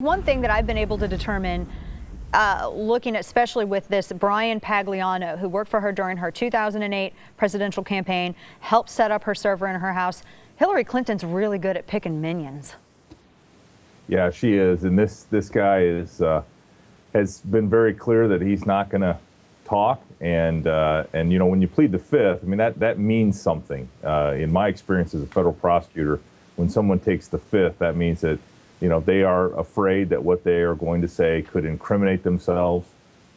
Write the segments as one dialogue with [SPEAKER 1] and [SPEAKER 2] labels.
[SPEAKER 1] One thing that I've been able to determine, looking at, especially with this Brian Pagliano, who worked for her during her 2008 presidential campaign, helped set up her server in her house. Hillary Clinton's really good at picking minions.
[SPEAKER 2] Yeah, she is, and this guy has been very clear that he's not going to talk. And you know, when you plead the fifth, I mean that means something. In my experience as a federal prosecutor, when someone takes the fifth, that means that, you know, they are afraid that what they are going to say could incriminate themselves,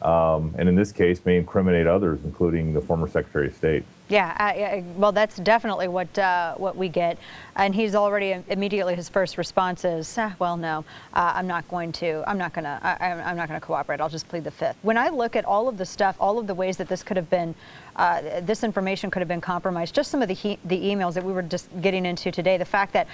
[SPEAKER 2] and in this case may incriminate others, including the former Secretary of State.
[SPEAKER 1] Yeah, well, that's definitely what we get. And he's already immediately, his first response is, well, no, I'm not going to cooperate. I'll just plead the fifth. When I look at all of the stuff, all of the ways that this could have been, this information could have been compromised, just some of the emails that we were just getting into today, the fact that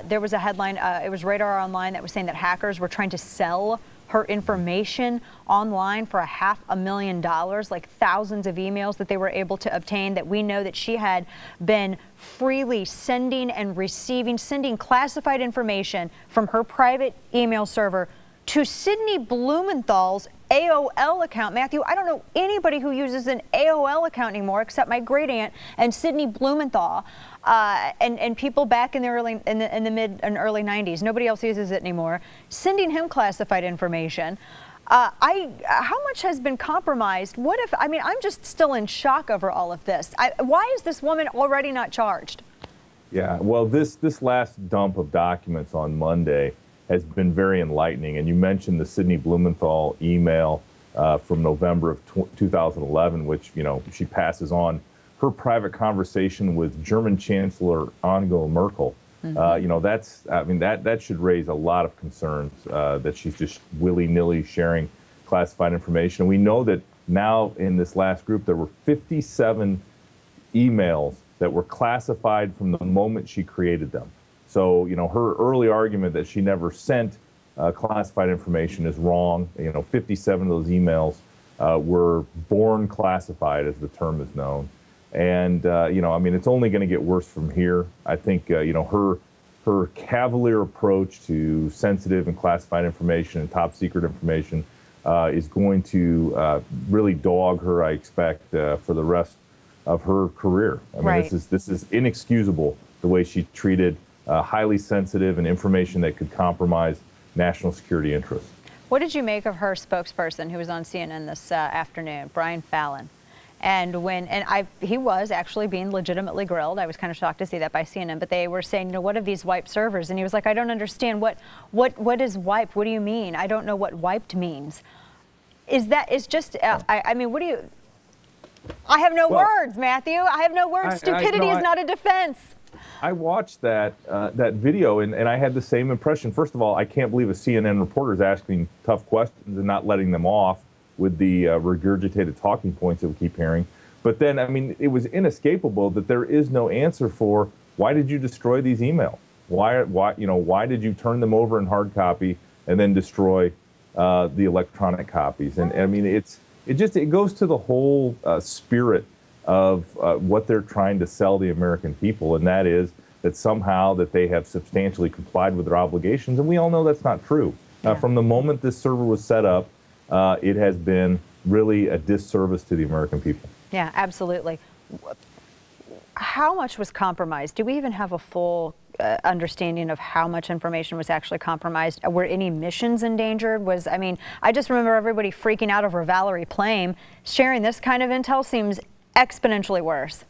[SPEAKER 1] there was a headline, it was Radar Online, that was saying that hackers were trying to sell her information online for $500,000, like thousands of emails that they were able to obtain, that we know that she had been freely sending and receiving, sending classified information from her private email server to Sidney Blumenthal's AOL account. Matthew, I don't know anybody who uses an AOL account anymore except my great aunt and Sidney Blumenthal, and people back in the mid and early 90s. Nobody else uses it anymore. Sending him classified information. How much has been compromised? What if, I mean, I'm just still in shock over all of this. Why is this woman already not charged?
[SPEAKER 2] Yeah, well, this last dump of documents on Monday has been very enlightening. And you mentioned the Sidney Blumenthal email from November of 2011, which, you know, she passes on her private conversation with German Chancellor Angela Merkel. You know, that should raise a lot of concerns that she's just willy-nilly sharing classified information. We know that now in this last group, there were 57 emails that were classified from the moment she created them. So, you know, her early argument that she never sent classified information is wrong. You know, 57 of those emails were born classified, as the term is known. And, you know, I mean, it's only going to get worse from here. I think, you know, her cavalier approach to sensitive and classified information and top secret information is going to really dog her, I expect, for the rest of her career. I mean,
[SPEAKER 1] right.
[SPEAKER 2] This is inexcusable, the way she treated highly sensitive and information that could compromise national security interests.
[SPEAKER 1] What did you make of her spokesperson who was on CNN this afternoon, Brian Fallon? And he was actually being legitimately grilled. I was kind of shocked to see that by CNN, but they were saying, you know, what are these wiped servers? And he was like, I don't understand. What is wiped? What do you mean? I don't know what wiped means. Is just, I mean, what do you, I have no words, Matthew. I have no words. Stupidity is not a defense.
[SPEAKER 2] I watched that video, and I had the same impression. First of all, I can't believe a CNN reporter is asking tough questions and not letting them off with the regurgitated talking points that we keep hearing. But then, I mean, it was inescapable that there is no answer for why did you destroy these emails? Why did you turn them over in hard copy and then destroy the electronic copies? And I mean, it goes to the whole spirit of what they're trying to sell the American people, and that is that somehow that they have substantially complied with their obligations, and we all know that's not true.
[SPEAKER 1] Yeah.
[SPEAKER 2] From the moment this server was set up, it has been really a disservice to the American people.
[SPEAKER 1] Yeah, absolutely. How much was compromised? Do we even have a full understanding of how much information was actually compromised? Were any missions endangered? I mean, I just remember everybody freaking out over Valerie Plame. Sharing this kind of intel seems exponentially worse.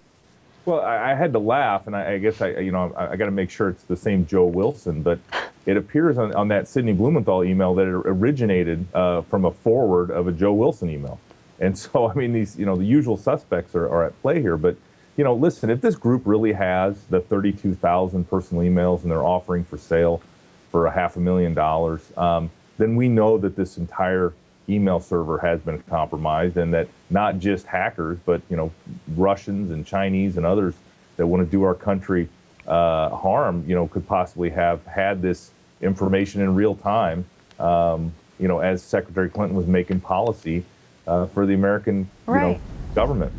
[SPEAKER 2] Well, I had to laugh, and I guess I got to make sure it's the same Joe Wilson, but it appears on that Sidney Blumenthal email that it originated from a forward of a Joe Wilson email. And so, I mean, these, you know, the usual suspects are at play here. But, you know, listen, if this group really has the 32,000 personal emails and they're offering for sale for $500,000, then we know that this entire email server has been compromised, and that not just hackers, but, you know, Russians and Chinese and others that want to do our country harm, you know, could possibly have had this information in real time, you know, as Secretary Clinton was making policy for the American,
[SPEAKER 1] right.
[SPEAKER 2] you know, government.